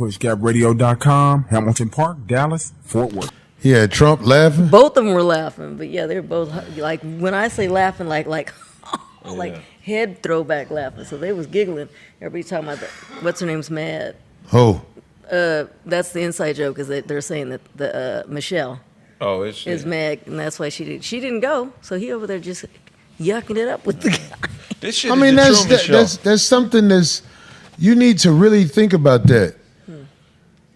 PushGapRadio.com, Hamilton Park, Dallas, Fort Worth. Yeah, Trump laughing. Both of them were laughing, but yeah, they were both like, when I say laughing, like head throwback laughing. So they was giggling. Everybody's talking about what's her name's mad. Oh. That's the inside joke, is that they're saying that the Michelle is mad, and that's why she didn't go. So he over there just yucking it up with the guy. This shit I mean, that's that's something that's, you need to really think about that.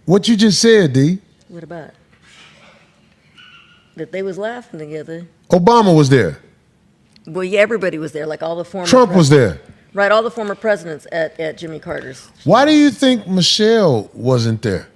What you just said, D. What about it? That they was laughing together. Obama was there. Well, yeah, everybody was there, like all the former Trump was there. Right, all the former presidents at Jimmy Carter's. Why do you think Michelle wasn't there?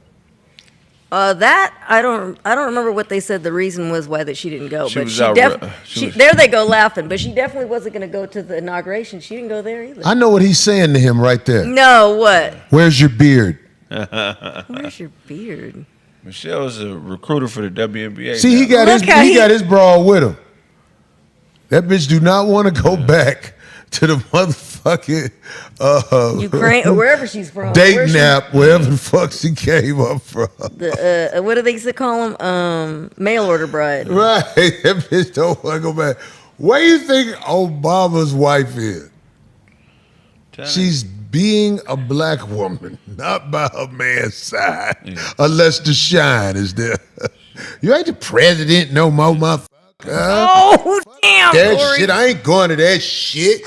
That I don't remember what they said the reason was why that she didn't go. She but was she out definitely there they go laughing. But she definitely wasn't going to go to the inauguration. She didn't go there either. I know what he's saying to him right there. No, what? Where's your beard? Where's your beard? Michelle's a recruiter for the WNBA. See, he got his broad with him. That bitch do not want to go back to the motherfucking Ukraine or wherever she's from. Date nap, wherever the fuck she came up from. The what do they used to call them? Mail order bride. Right. That bitch don't want to go back. Where you think Obama's wife is? She's being a black woman, not by her man's side, unless the shine is there. You ain't the president no more, motherfucker. Oh, damn. That Corey. shit, I ain't going to that shit.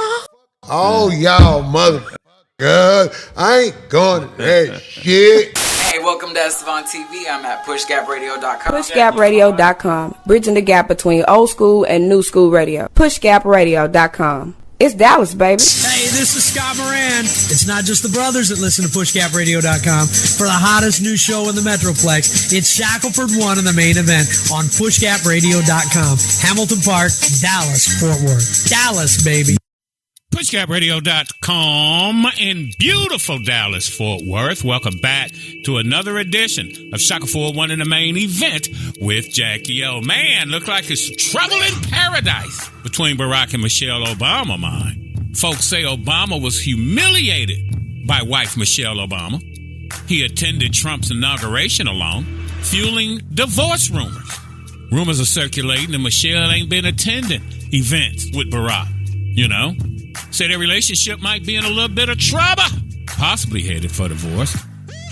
Oh, y'all motherfuckers. I ain't going to that shit. Hey, welcome to Estevan TV. I'm at PushGapRadio.com. PushGapRadio.com. Bridging the gap between old school and new school radio. PushGapRadio.com. It's Dallas, baby. Hey, this is Scott Moran. It's not just the brothers that listen to PushGapRadio.com. For the hottest new show in the Metroplex, it's Shackleford 1 in the main event on PushGapRadio.com. Hamilton Park, Dallas, Fort Worth. Dallas, baby. PushGapRadio.com in beautiful Dallas, Fort Worth. Welcome back to another edition of Shackleford 1 in the main event with Jackie O. Man, look like it's trouble in paradise between Barack and Michelle Obama, man. Folks say Obama was humiliated by wife Michelle Obama. He attended Trump's inauguration alone, fueling divorce rumors. Rumors are circulating that Michelle ain't been attending events with Barack, you know? Say their relationship might be in a little bit of trouble, possibly headed for divorce.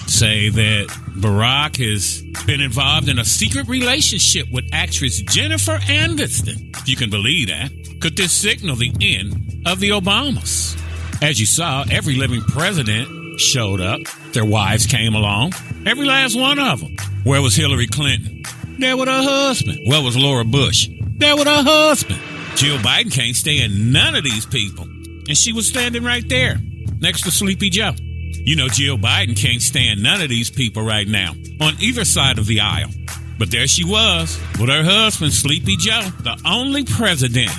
Say that Barack has been involved in a secret relationship with actress Jennifer Aniston. If you can believe that. Could this signal the end of the Obamas? As you saw, every living president showed up. Their wives came along. Every last one of them. Where was Hillary Clinton? There with her husband. Where was Laura Bush? There with her husband. Jill Biden can't stand none of these people. And she was standing right there, next to Sleepy Joe. You know, Jill Biden can't stand none of these people right now, on either side of the aisle. But there she was, with her husband, Sleepy Joe, the only president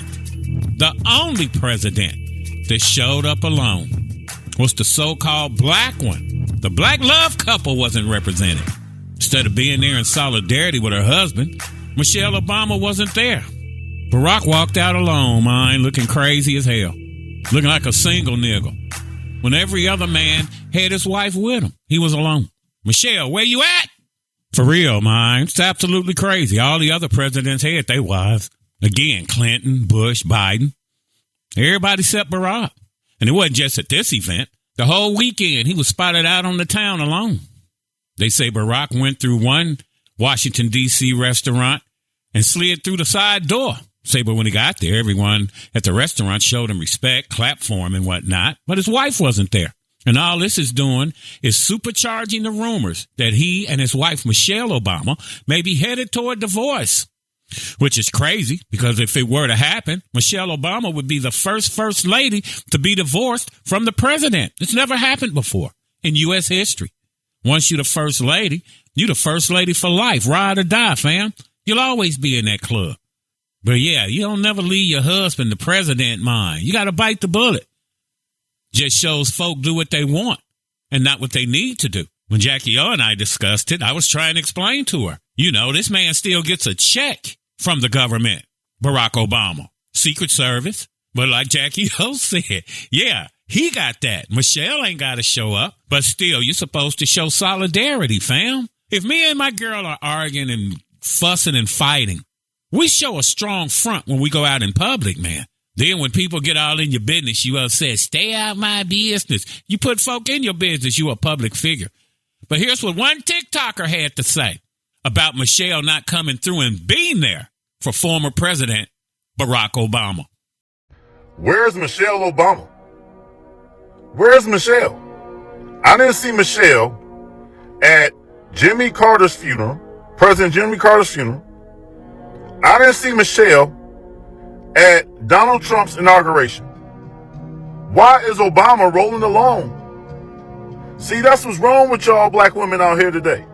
that showed up alone was the so-called black one. The black love couple wasn't represented. Instead of being there in solidarity with her husband, Michelle Obama wasn't there. Barack walked out alone, man, looking crazy as hell. Looking like a single nigga. When every other man had his wife with him, he was alone. Michelle, where you at? For real, man. It's absolutely crazy. All the other presidents had their wives. Again, Clinton, Bush, Biden. Everybody except Barack. And it wasn't just at this event. The whole weekend, he was spotted out on the town alone. They say Barack went through one Washington, D.C. restaurant and slid through the side door. Say, but when he got there, everyone at the restaurant showed him respect, clapped for him and whatnot. But his wife wasn't there. And all this is doing is supercharging the rumors that he and his wife, Michelle Obama, may be headed toward divorce. Which is crazy, because if it were to happen, Michelle Obama would be the first lady to be divorced from the president. It's never happened before in U.S. history. Once you're the first lady, you're the first lady for life. Ride or die, fam. You'll always be in that club. But yeah, you don't never leave your husband, the president, mind. You got to bite the bullet. Just shows folk do what they want and not what they need to do. When Jackie O and I discussed it, I was trying to explain to her, you know, this man still gets a check from the government, Barack Obama, Secret Service. But like Jackie O said, yeah, He got that. Michelle ain't got to show up. But still, you're supposed to show solidarity, fam. If me and my girl are arguing and fussing and fighting, we show a strong front when we go out in public, man. Then when people get all in your business, you upset, stay out my business. You put folk in your business, you a public figure. But here's what one TikToker had to say about Michelle not coming through and being there for former President Barack Obama. Where's Michelle Obama? Where's Michelle? I didn't see Michelle at Jimmy Carter's funeral, President Jimmy Carter's funeral. I didn't see Michelle at Donald Trump's inauguration. Why is Obama rolling along? See, that's what's wrong with y'all black women out here today.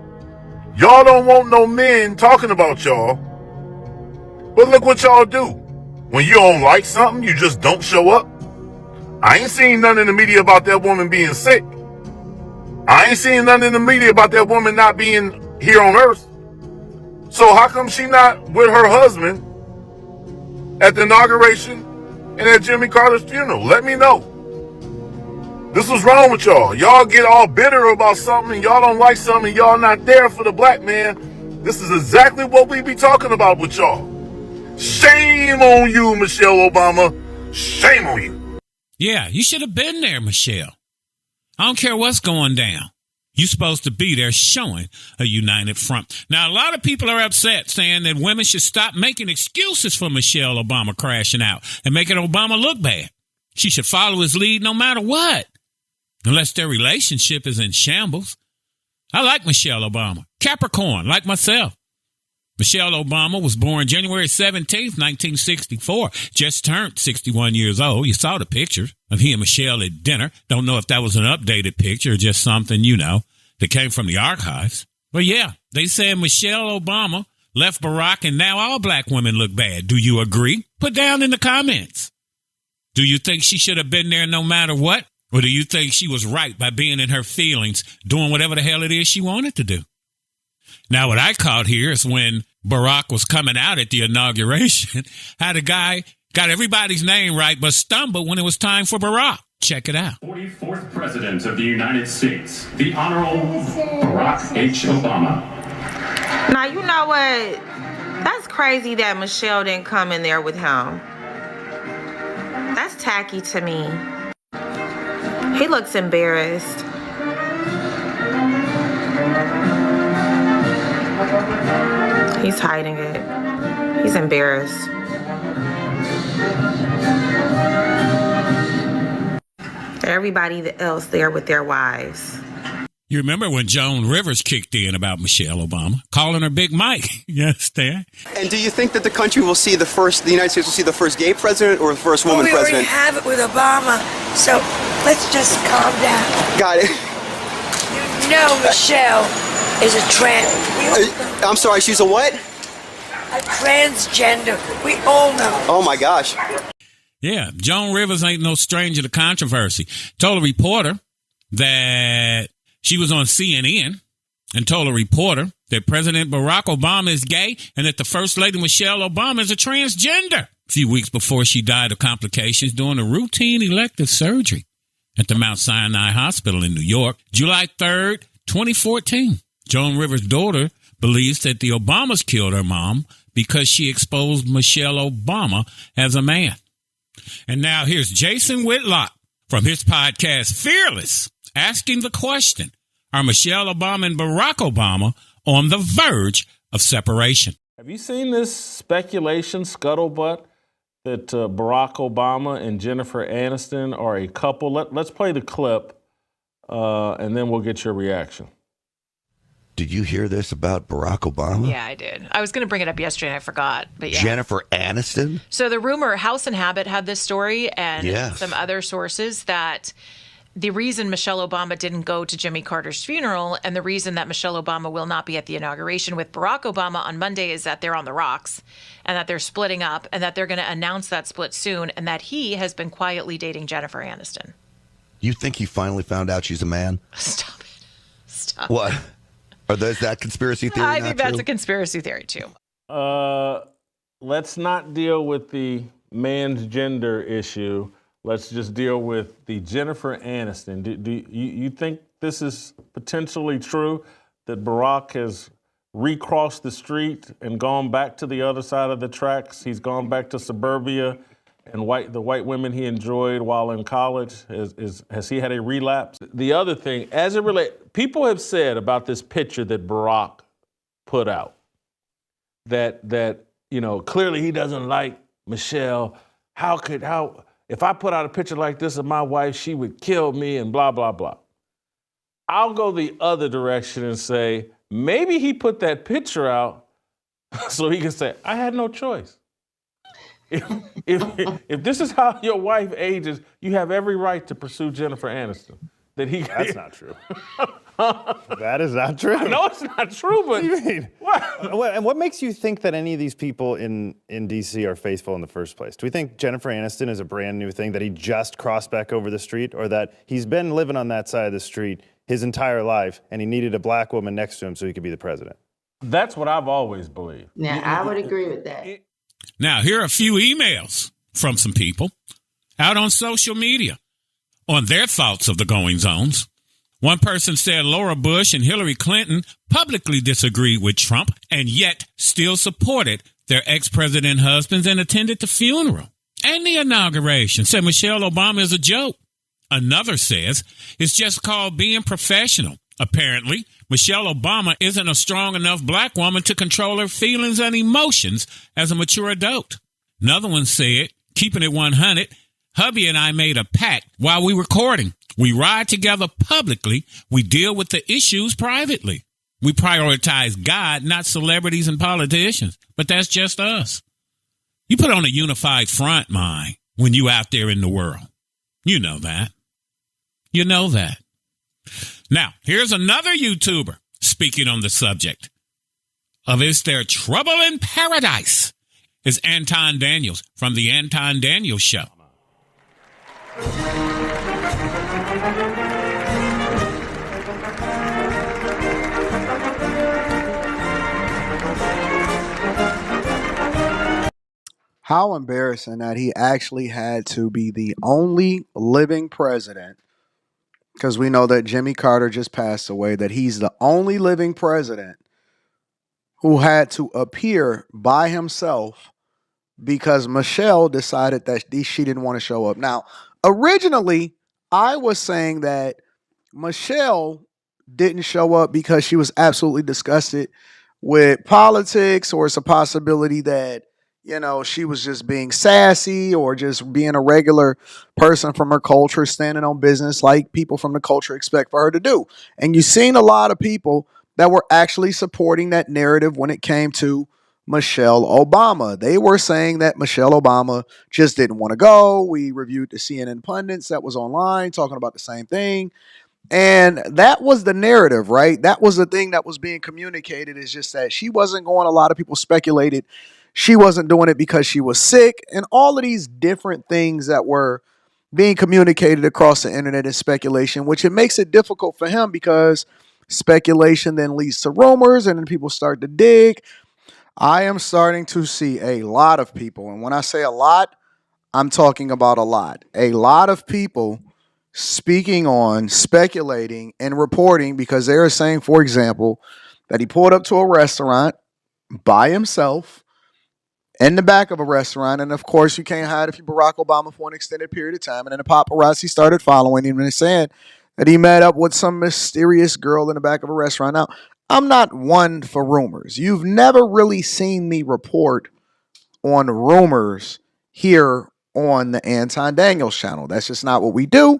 Y'all don't want no men talking about y'all. But look what y'all do. When you don't like something, you just don't show up. I ain't seen nothing in the media about that woman being sick. I ain't seen nothing in the media about that woman not being here on earth. So how come she not with her husband at the inauguration and at Jimmy Carter's funeral? Let me know. This was wrong with y'all. Y'all get all bitter about something and y'all don't like something and y'all not there for the black man. This is exactly what we be talking about with y'all. Shame on you, Michelle Obama. Shame on you. Yeah, you should have been there, Michelle. I don't care what's going down. You're supposed to be there showing a united front. Now, a lot of people are upset saying that women should stop making excuses for Michelle Obama crashing out and making Obama look bad. She should follow his lead no matter what, unless their relationship is in shambles. I like Michelle Obama. Capricorn, like myself. Michelle Obama was born January 17th, 1964. Just turned 61 years old. You saw the picture of he and Michelle at dinner. Don't know if that was an updated picture or just something, that came from the archives. But yeah, they said Michelle Obama left Barack and now all black women look bad. Do you agree? Put down in the comments. Do you think she should have been there no matter what? Or do you think she was right by being in her feelings, doing whatever the hell it is she wanted to do? Now, what I caught here is when Barack was coming out at the inauguration, how the guy got everybody's name right but stumbled when it was time for Barack. Check it out. 44th President of the United States, the Honorable Barack H. Obama. Now, you know what? That's crazy that Michelle didn't come in there with him. That's tacky to me. He looks embarrassed. He's hiding it. He's embarrassed. Everybody else there with their wives. You remember when Joan Rivers kicked in about Michelle Obama, calling her Big Mike? You understand? And do you think that the country will see the United States will see the first gay president or the first woman president? We already have it with Obama, so let's just calm down. Got it. You know Michelle is a I'm sorry, she's a what? A transgender. We all know. Oh, my gosh. Yeah, Joan Rivers ain't no stranger to controversy. Told a reporter that she was on CNN and told a reporter that President Barack Obama is gay and that the First Lady Michelle Obama is a transgender. A few weeks before she died of complications during a routine elective surgery at the Mount Sinai Hospital in New York, July 3rd, 2014. Joan Rivers' daughter believes that the Obamas killed her mom because she exposed Michelle Obama as a man. And now here's Jason Whitlock from his podcast, Fearless, asking the question, are Michelle Obama and Barack Obama on the verge of separation? Have you seen this speculation, scuttlebutt, that Barack Obama and Jennifer Aniston are a couple? Let's play the clip, and then we'll get your reaction. Did you hear this about Barack Obama? Yeah, I did. I was going to bring it up yesterday and I forgot. But yeah. Jennifer Aniston? So the rumor, House and Habit had this story and some other sources that the reason Michelle Obama didn't go to Jimmy Carter's funeral and the reason that Michelle Obama will not be at the inauguration with Barack Obama on Monday is that they're on the rocks and that they're splitting up and that they're going to announce that split soon and that he has been quietly dating Jennifer Aniston. You think he finally found out she's a man? Stop it. Stop What? it. Is that conspiracy theory? I think that's a conspiracy theory, too. Let's not deal with the man's gender issue. let's just deal with the Jennifer Aniston. Do you think this is potentially true, that Barack has recrossed the street and gone back to the other side of the tracks? He's gone back to suburbia and the white women he enjoyed while in college. Has he had a relapse? The other thing, as it relates, people have said about this picture that Barack put out that clearly he doesn't like Michelle. If I put out a picture like this of my wife, she would kill me and blah, blah, blah. I'll go the other direction and say, maybe he put that picture out so he can say, I had no choice. If this is how your wife ages, you have every right to pursue Jennifer Aniston. That's not true. That is not true. I know it's not true, but what do you mean? What? And what makes you think that any of these people in D.C. are faithful in the first place? Do we think Jennifer Aniston is a brand new thing, that he just crossed back over the street, or that he's been living on that side of the street his entire life and he needed a black woman next to him so he could be the president? That's what I've always believed. Now, I would agree with that. Now, here are a few emails from some people out on social media on their thoughts of the goings-ons. One person said Laura Bush and Hillary Clinton publicly disagreed with Trump and yet still supported their ex-president husbands and attended the funeral and the inauguration. Said Michelle Obama is a joke. Another says it's just called being professional. Apparently, Michelle Obama isn't a strong enough black woman to control her feelings and emotions as a mature adult. Another one said, keeping it 100, hubby and I made a pact while we were courting. We ride together publicly. We deal with the issues privately. We prioritize God, not celebrities and politicians. But that's just us. You put on a unified front, when you out there in the world. You know that. You know that. Now, here's another YouTuber speaking on the subject of Is There Trouble in Paradise? It's Anton Daniels from The Anton Daniels Show. How embarrassing that he actually had to be the only living president, because we know that Jimmy Carter just passed away, that he's the only living president who had to appear by himself because Michelle decided that she didn't want to show up. Now, originally, I was saying that Michelle didn't show up because she was absolutely disgusted with politics, or it's a possibility that, she was just being sassy or just being a regular person from her culture, standing on business like people from the culture expect for her to do. And you've seen a lot of people that were actually supporting that narrative when it came to Michelle Obama. They were saying that Michelle Obama just didn't want to go. We reviewed the CNN pundits that was online talking about the same thing. And that was the narrative, right? That was the thing that was being communicated, is just that she wasn't going. A lot of people speculated she wasn't doing it because she was sick, and all of these different things that were being communicated across the internet is speculation, which it makes it difficult for him because speculation then leads to rumors, and then people start to dig. I am starting to see a lot of people, and when I say a lot, I'm talking about a lot of people speaking on, speculating, and reporting, because they are saying, for example, that he pulled up to a restaurant by himself in the back of a restaurant. And of course, you can't hide if you're Barack Obama for an extended period of time. And then the paparazzi started following him and saying that he met up with some mysterious girl in the back of a restaurant. Now, I'm not one for rumors. You've never really seen me report on rumors here on the Anton Daniels channel. That's just not what we do.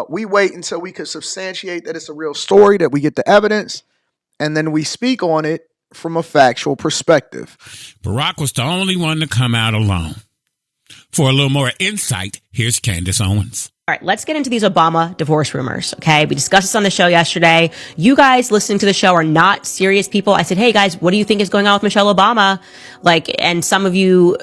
We wait until we can substantiate that it's a real story, that we get the evidence, and then we speak on it from a factual perspective. Barack was the only one to come out alone. For a little more insight, here's Candace Owens. All right, let's get into these Obama divorce rumors, okay? We discussed this on the show yesterday. You guys listening to the show are not serious people. I said, hey guys, what do you think is going on with Michelle Obama? And some of you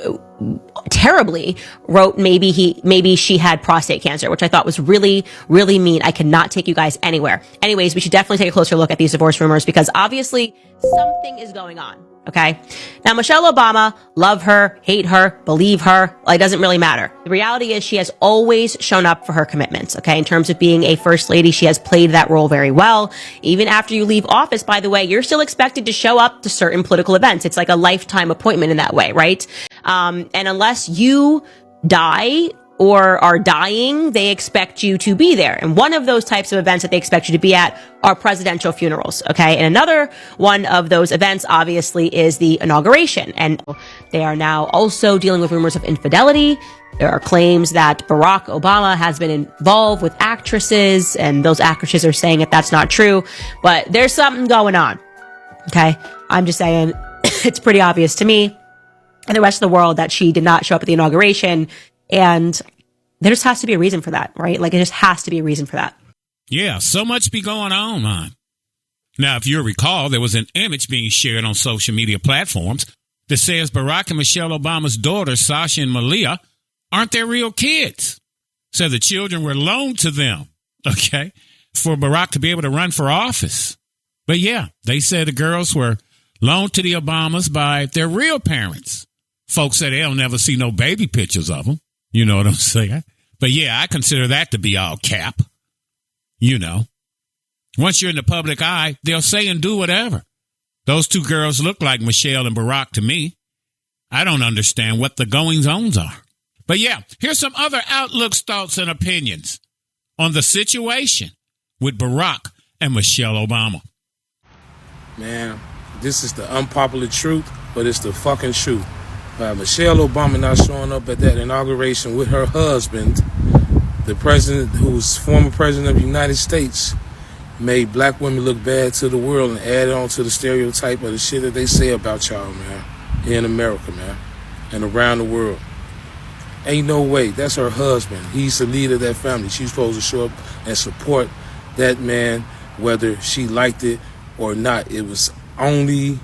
terribly, wrote maybe she had prostate cancer, which I thought was really, really mean. I cannot take you guys anywhere. Anyways, we should definitely take a closer look at these divorce rumors because obviously something is going on. Okay. Now, Michelle Obama, love her, hate her, believe her, it doesn't really matter. The reality is she has always shown up for her commitments. Okay. In terms of being a first lady, she has played that role very well. Even after you leave office, by the way, you're still expected to show up to certain political events. It's like a lifetime appointment in that way, right? And unless you die or are dying, they expect you to be there. And one of those types of events that they expect you to be at are presidential funerals. Okay. And another one of those events, obviously, is the inauguration. And they are now also dealing with rumors of infidelity. There are claims that Barack Obama has been involved with actresses, and those actresses are saying that that's not true, but there's something going on. Okay. I'm just saying it's pretty obvious to me and the rest of the world that she did not show up at the inauguration. And there just has to be a reason for that, right? It just has to be a reason for that. Yeah, so much be going on, man. Now, if you recall, there was an image being shared on social media platforms that says Barack and Michelle Obama's daughters, Sasha and Malia, aren't their real kids. So the children were loaned to them, okay, for Barack to be able to run for office. But yeah, they said the girls were loaned to the Obamas by their real parents. Folks say they'll never see no baby pictures of them. You know what I'm saying? But yeah, I consider that to be all cap. You know, once you're in the public eye, they'll say and do whatever. Those two girls look like Michelle and Barack to me. I don't understand what the goings-ons are. But yeah, here's some other outlooks, thoughts, and opinions on the situation with Barack and Michelle Obama. Man, this is the unpopular truth, but it's the fucking truth. Michelle Obama not showing up at that inauguration with her husband, the president, who's former president of the United States, made black women look bad to the world and added on to the stereotype of the shit that they say about y'all, man, here in America, man, and around the world. Ain't no way. That's her husband. He's the leader of that family. She's supposed to show up and support that man, whether she liked it or not. It was only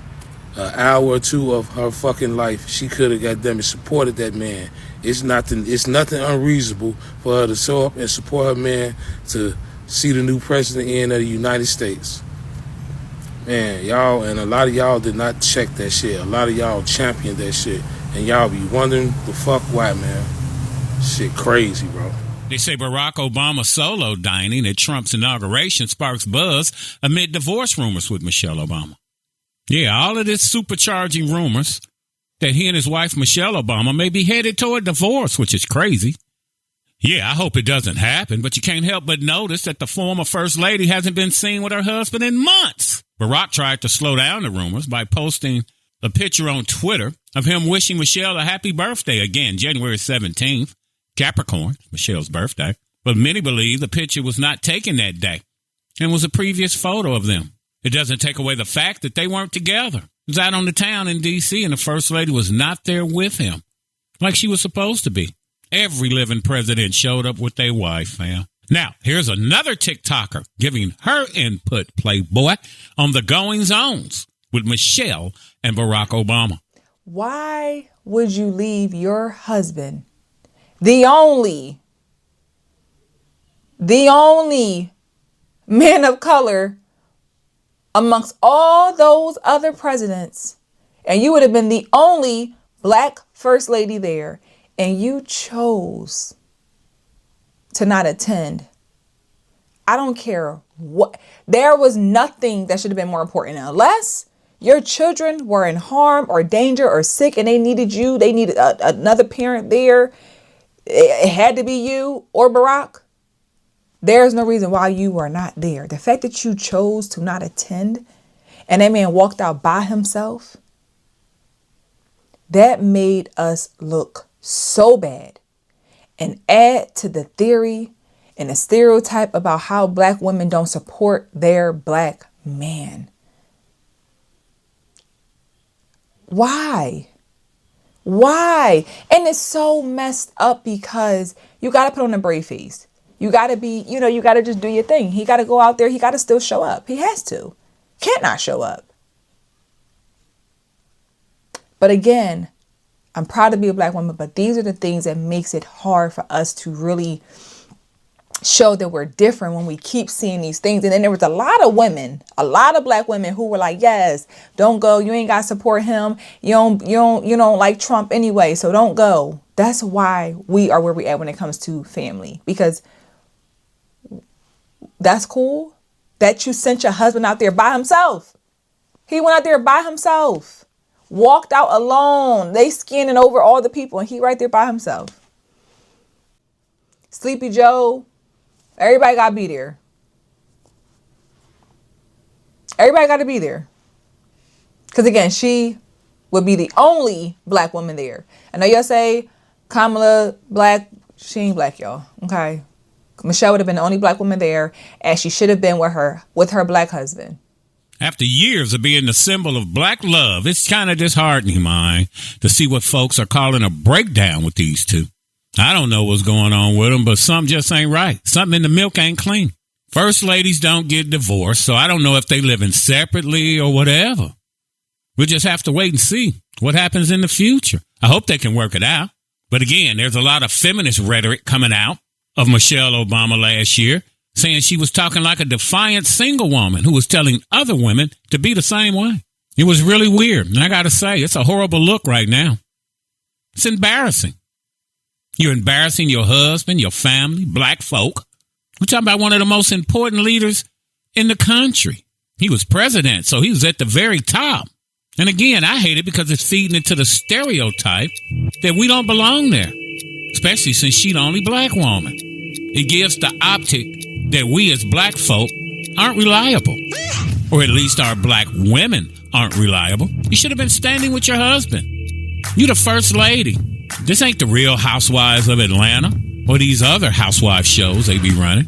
an hour or two of her fucking life. She could have goddamn supported that man. It's nothing unreasonable for her to show up and support her man to see the new president of the United States. Man, y'all, and a lot of y'all did not check that shit. A lot of y'all championed that shit. And y'all be wondering the fuck why, man. Shit crazy, bro. They say Barack Obama solo dining at Trump's inauguration sparks buzz amid divorce rumors with Michelle Obama. Yeah, all of this supercharging rumors that he and his wife, Michelle Obama, may be headed toward divorce, which is crazy. Yeah, I hope it doesn't happen, but you can't help but notice that the former First Lady hasn't been seen with her husband in months. Barack tried to slow down the rumors by posting a picture on Twitter of him wishing Michelle a happy birthday again, January 17th, Capricorn, Michelle's birthday. But many believe the picture was not taken that day and was a previous photo of them. It doesn't take away the fact that they weren't together. He was out on the town in D.C. and the First Lady was not there with him like she was supposed to be. Every living president showed up with their wife, man. Now, here's another TikToker giving her input, Playboy, on the goings-ons with Michelle and Barack Obama. Why would you leave your husband, the only man of color amongst all those other presidents, and you would have been the only black first lady there, and you chose to not attend? I don't care what. There was nothing that should have been more important unless your children were in harm or danger or sick and they needed you. They needed another parent there. It had to be you or Barack. There's no reason why you were not there. The fact that you chose to not attend and that man walked out by himself, that made us look so bad and add to the theory and the stereotype about how black women don't support their black man. Why? And it's so messed up because you got to put on a brave face. You got to be, you got to just do your thing. He got to go out there. He got to still show up. He has to. Can't not show up. But again, I'm proud to be a black woman, but these are the things that makes it hard for us to really show that we're different when we keep seeing these things. And then there was a lot of black women who were like, yes, don't go. You ain't got to support him. You don't like Trump anyway, so don't go. That's why we are where we at when it comes to family, because that's cool that you sent your husband out there by himself. He went out there by himself, walked out alone. They scanning over all the people and he right there by himself. Sleepy Joe, everybody got to be there. Everybody got to be there. Because again, she would be the only black woman there. I know y'all say Kamala black. She ain't black, y'all. Okay. Michelle would have been the only black woman there, as she should have been with her black husband. After years of being the symbol of black love, it's kind of disheartening, man, to see what folks are calling a breakdown with these two. I don't know what's going on with them, but something just ain't right. Something in the milk ain't clean. First ladies don't get divorced, so I don't know if they living separately or whatever. We'll just have to wait and see what happens in the future. I hope they can work it out. But again, there's a lot of feminist rhetoric coming out of Michelle Obama last year, saying she was talking like a defiant single woman who was telling other women to be the same way. It was really weird. And I got to say, it's a horrible look right now. It's embarrassing. You're embarrassing your husband, your family, black folk. We're talking about one of the most important leaders in the country. He was president, so he was at the very top. And again, I hate it because it's feeding into the stereotype that we don't belong there, especially since she's the only black woman. It gives the optic that we as black folk aren't reliable, or at least our black women aren't reliable. You should have been standing with your husband. You the first lady. This ain't the Real Housewives of Atlanta or these other housewife shows they be running.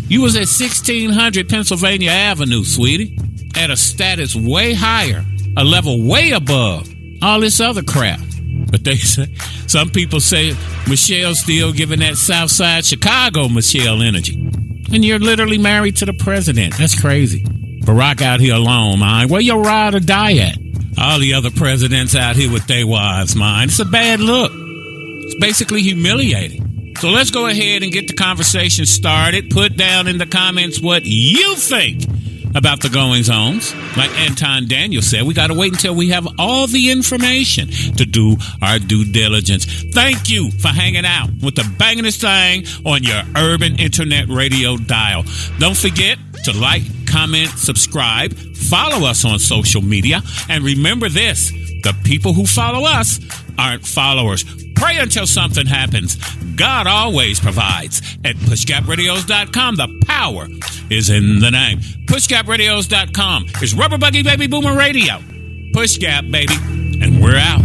You was at 1600 Pennsylvania Avenue, sweetie, at a status way higher, a level way above all this other crap. But they say, some people say Michelle's still giving that Southside Chicago Michelle energy. And you're literally married to the president. That's crazy. Barack out here alone, man. Where your ride or die at? All the other presidents out here with their wives, man. It's a bad look. It's basically humiliating. So let's go ahead and get the conversation started. Put down in the comments what you think about the goings-ons. Like Anton Daniel said, we got to wait until we have all the information to do our due diligence. Thank you for hanging out with the bangingest thing on your urban internet radio dial. Don't forget to like, comment, subscribe, follow us on social media, and remember this, the people who follow us aren't followers. Pray until something happens. God always provides. At PushGapRadios.com, the power is in the name. PushGapRadios.com is Rubber Buggy Baby Boomer Radio. Push Gap, baby. And we're out.